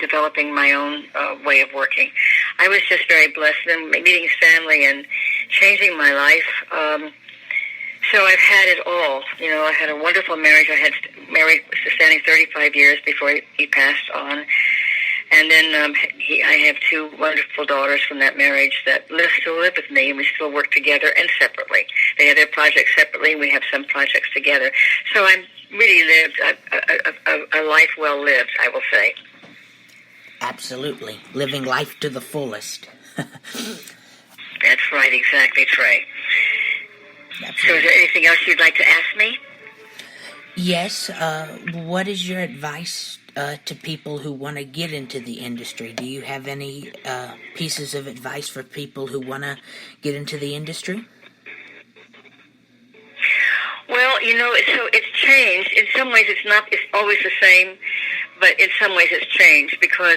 developing my own way of working. I was just very blessed. And meeting Stanley and changing my life. So I've had it all. I had a wonderful marriage. I had married Stanley 35 years before he passed on. And then I have two wonderful daughters from that marriage that still live with me, and we still work together and separately. They have their projects separately, and we have some projects together. So I'm really lived a life well lived, I will say. Absolutely. Living life to the fullest. That's right, exactly, Trey. Absolutely. So is there anything else you'd like to ask me? Yes. What is your advice to people who want to get into the industry? Do you have any pieces of advice for people who want to get into the industry? Well, so it's changed. In some ways it's always the same, but in some ways it's changed because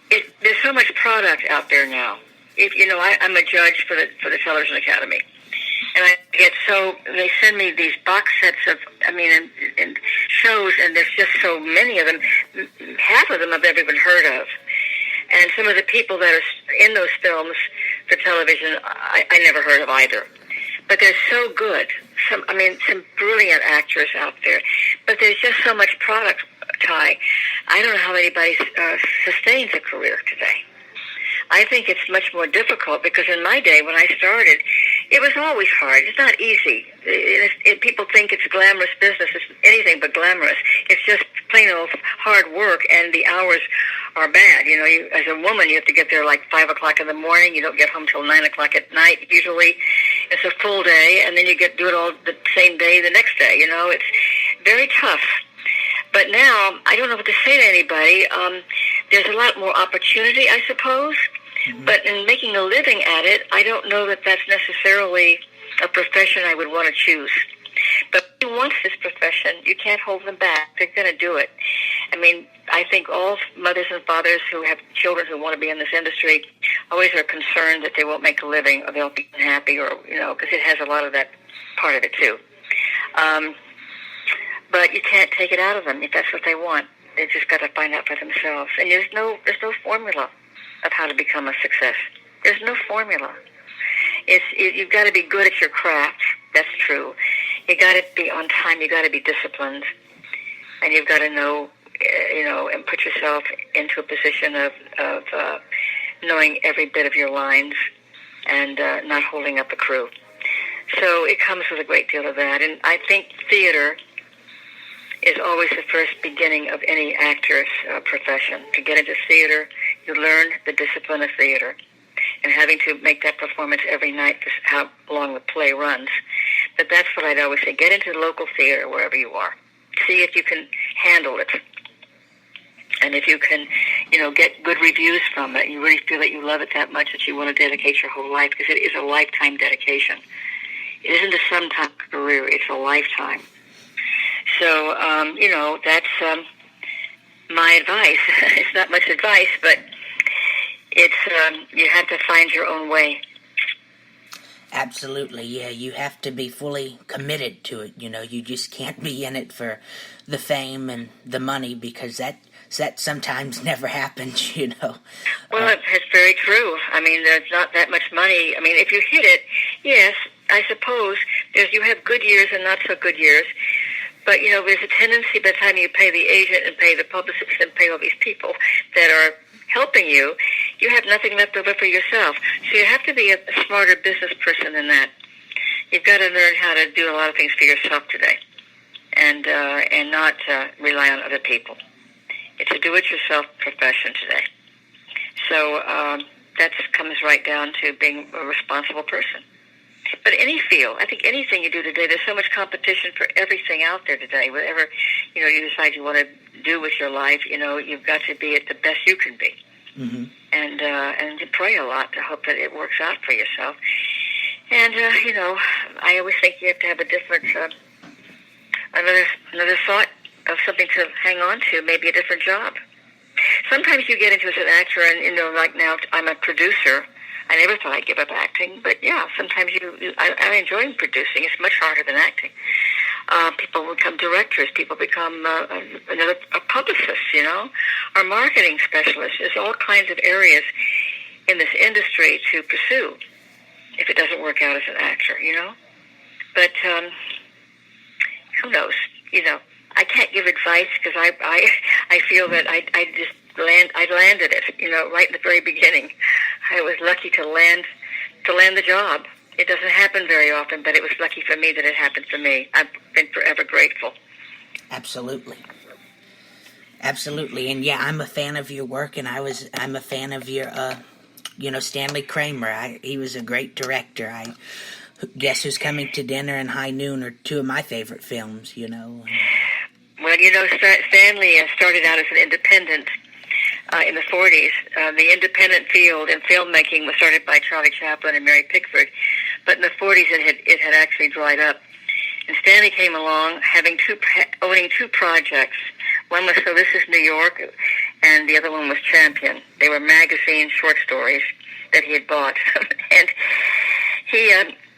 there's so much product out there now. I'm a judge for the Television Academy. And they send me these box sets of, and shows, and there's just so many of them. Half of them I've never even heard of. And some of the people that are in those films for television, I never heard of either. But they're so good. Some brilliant actors out there. But there's just so much product, Ty. I don't know how anybody sustains a career today. I think it's much more difficult because in my day when I started, it was always hard. It's not easy. People think it's glamorous business. It's anything but glamorous. It's just plain old hard work, and the hours are bad. As a woman, you have to get there like 5 o'clock in the morning. You don't get home till 9 o'clock at night. Usually, it's a full day, and then you do it all the same day the next day. It's very tough. But now, I don't know what to say to anybody. There's a lot more opportunity, I suppose. Mm-hmm. But in making a living at it, I don't know that that's necessarily a profession I would want to choose. But who wants this profession? You can't hold them back. They're going to do it. I think all mothers and fathers who have children who want to be in this industry always are concerned that they won't make a living or they'll be unhappy because it has a lot of that part of it too. But you can't take it out of them if that's what they want. They've just got to find out for themselves. And there's no formula of how to become a success. There's no formula. You've got to be good at your craft. That's true. You got to be on time. You got to be disciplined, and you've got to know, and put yourself into a position of knowing every bit of your lines and not holding up a crew. So it comes with a great deal of that. And I think theater is always the first beginning of any actor's profession. To get into theater, you learn the discipline of theater, and having to make that performance every night, how long the play runs. But that's what I'd always say. Get into the local theater wherever you are. See if you can handle it. And if you can, get good reviews from it, you really feel that you love it that much that you want to dedicate your whole life, because it is a lifetime dedication. It isn't a sometime career, it's a lifetime. So, that's my advice. It's not much advice, but it's you have to find your own way. Absolutely, yeah. You have to be fully committed to it. You just can't be in it for the fame and the money, because that sometimes never happens, Well, it's very true. There's not that much money. If you hit it, yes, I suppose you have good years and not so good years. But, there's a tendency by the time you pay the agent and pay the publicist and pay all these people that are helping you, you have nothing left over for yourself. So you have to be a smarter business person than that. You've got to learn how to do a lot of things for yourself today and not rely on other people. It's a do-it-yourself profession today. So that comes right down to being a responsible person. But any field, I think anything you do today, there's so much competition for everything out there today. Whatever, you decide you want to do with your life, you've got to be at the best you can be. Mm-hmm. And you pray a lot to hope that it works out for yourself. And, I always think you have to have a different, another thought of something to hang on to, maybe a different job. Sometimes you get into it as an actor and, like now I'm a producer. I never thought I'd give up acting, but yeah, sometimes I enjoy producing. It's much harder than acting. People become directors. People become a publicist, or marketing specialists. There's all kinds of areas in this industry to pursue if it doesn't work out as an actor, But who knows? I can't give advice because I feel that I landed it, right in the very beginning. I was lucky to land the job. It doesn't happen very often, but it was lucky for me that it happened for me. I've been forever grateful. Absolutely. Absolutely. And yeah, I'm a fan of your work, and I'm a fan of your Stanley Kramer. He was a great director. Guess Who's Coming to Dinner and High Noon are two of my favorite films, Well, Stanley started out as an independent in the 40s. The independent field in filmmaking was started by Charlie Chaplin and Mary Pickford, but in the 40s it had actually dried up. And Stanley came along owning two projects. One was So This Is New York, and the other one was Champion. They were magazine short stories that he had bought. And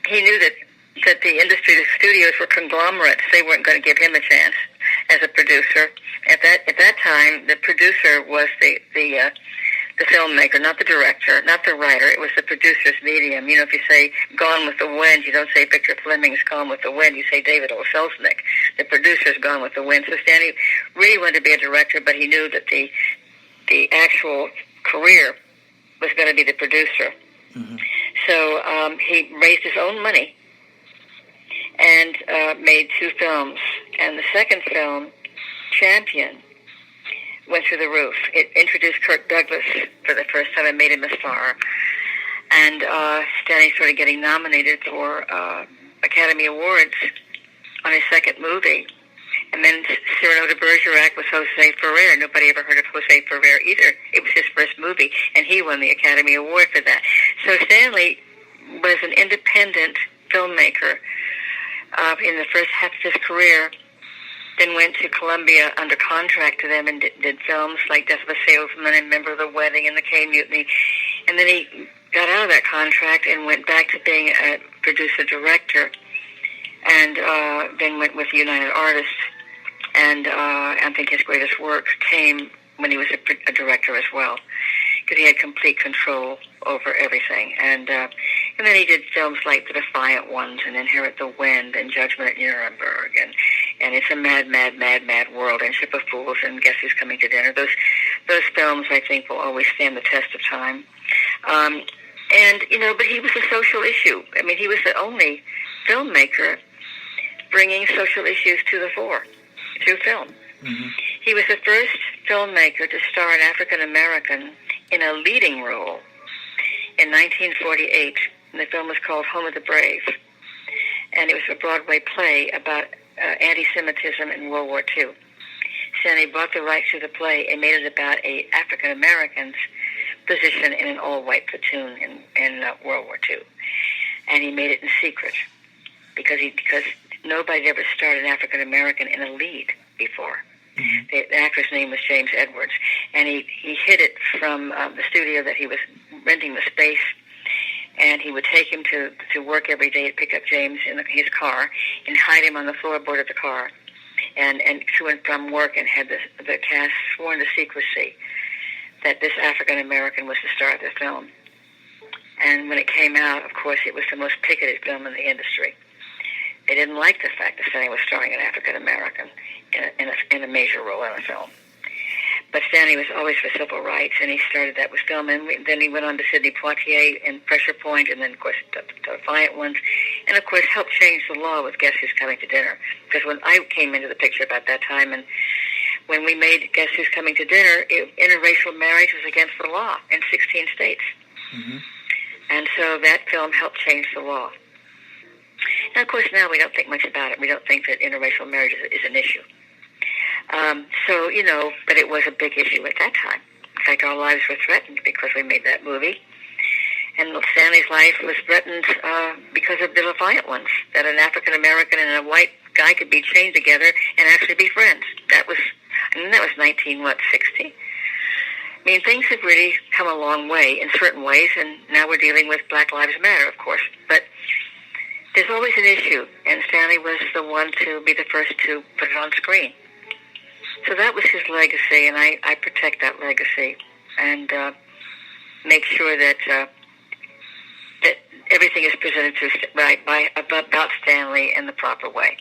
he knew that the industry, the studios were conglomerates. They weren't going to give him a chance as a producer. At that time, the producer was the filmmaker, not the director, not the writer. It was the producer's medium. If you say Gone with the Wind, you don't say Victor Fleming's Gone with the Wind. You say David O. Selznick. The producer's Gone with the Wind. So Stanley really wanted to be a director, but he knew that the actual career was going to be the producer. Mm-hmm. So he raised his own money and made two films. And the second film, Champion, went through the roof. It introduced Kirk Douglas for the first time and made him a star. And Stanley started getting nominated for Academy Awards on his second movie. And then Cyrano de Bergerac was Jose Ferrer. Nobody ever heard of Jose Ferrer either. It was his first movie, and he won the Academy Award for that. So Stanley was an independent filmmaker in the first half of his career, then went to Columbia under contract to them and did films like Death of a Salesman and Member of the Wedding and The K Mutiny. And then he got out of that contract and went back to being a producer-director, and then went with United Artists. And I think his greatest work came when he was a director as well, because he had complete control over everything. And then he did films like The Defiant Ones and Inherit the Wind and Judgment at Nuremberg and It's a Mad, Mad, Mad, Mad World and Ship of Fools and Guess Who's Coming to Dinner. Those films, I think, will always stand the test of time. But he was a social issue. I mean, he was the only filmmaker bringing social issues to the fore through film. Mm-hmm. He was the first filmmaker to star an African American in a leading role in 1948. And the film was called Home of the Brave. And it was a Broadway play about anti-Semitism in World War II. Stanley bought the rights to the play and made it about a African American's position in an all-white platoon in World War II. And he made it in secret because nobody had ever starred an African American in a lead before. Mm-hmm. The actor's name was James Edwards, and he hid it from the studio that he was renting the space, and he would take him to work every day to pick up James in his car and hide him on the floorboard of the car, and to and from work, and had the cast sworn to secrecy that this African American was the star of the film. And when it came out, of course, it was the most picketed film in the industry. They didn't like the fact that Stanley was starring an African American in a major role in a film. But Stanley was always for civil rights, and he started that with film. And then he went on to Sidney Poitier and Pressure Point, and then, of course, the Defiant Ones, and, of course, helped change the law with Guess Who's Coming to Dinner. Because when I came into the picture about that time, and when we made Guess Who's Coming to Dinner, interracial marriage was against the law in 16 states. Mm-hmm. And so that film helped change the law. And, of course, now we don't think much about it. We don't think that interracial marriage is an issue. But it was a big issue at that time. In fact, our lives were threatened because we made that movie. And Stanley's life was threatened because of The Defiant Ones, that an African American and a white guy could be chained together and actually be friends. That was 1960? I mean, things have really come a long way in certain ways, and now we're dealing with Black Lives Matter, of course. But there's always an issue, and Stanley was the one to be the first to put it on screen. So that was his legacy, and I protect that legacy and make sure that that everything is presented about Stanley in the proper way.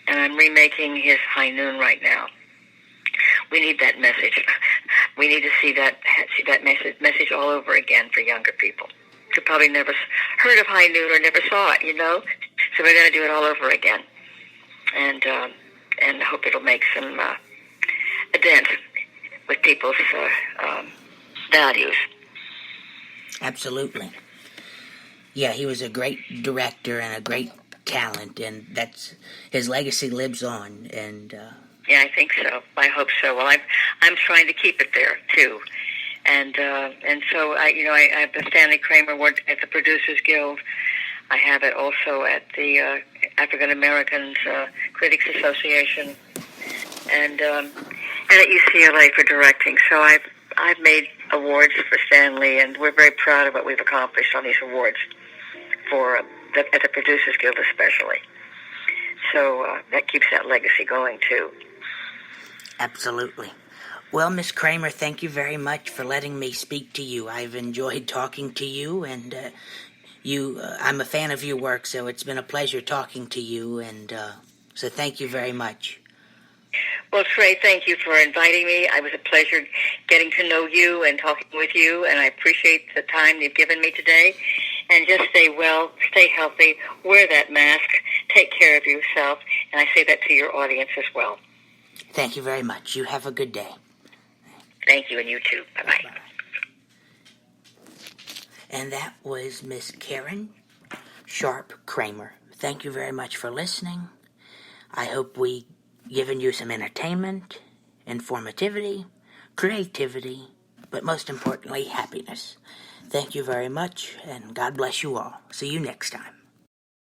And I'm remaking his High Noon right now. We need that message. We need to see that message all over again for younger people who probably never heard of High Noon or never saw it, So we're going to do it all over again. And I hope it'll make some a dent with people's values. Absolutely. Yeah, he was a great director and a great talent, and his legacy lives on. And yeah, I think so. I hope so. Well, I'm trying to keep it there too, and so I have the Stanley Kramer Award at the Producers Guild. I have it also at the African Americans Critics Association, and at UCLA for directing. So I've made awards for Stanley, and we're very proud of what we've accomplished on these awards for at the Producers Guild especially. So that keeps that legacy going too. Absolutely. Well, Miss Kramer, thank you very much for letting me speak to you. I've enjoyed talking to you, and I'm a fan of your work, so it's been a pleasure talking to you, and so thank you very much. Well, Trey, thank you for inviting me. It was a pleasure getting to know you and talking with you, and I appreciate the time you've given me today. And just stay well, stay healthy, wear that mask, take care of yourself, and I say that to your audience as well. Thank you very much. You have a good day. Thank you, and you too. Bye-bye. Bye-bye. And that was Miss Karen Sharpe Kramer. Thank you very much for listening. I hope we given you some entertainment, informativity, creativity, but most importantly, happiness. Thank you very much, and God bless you all. See you next time.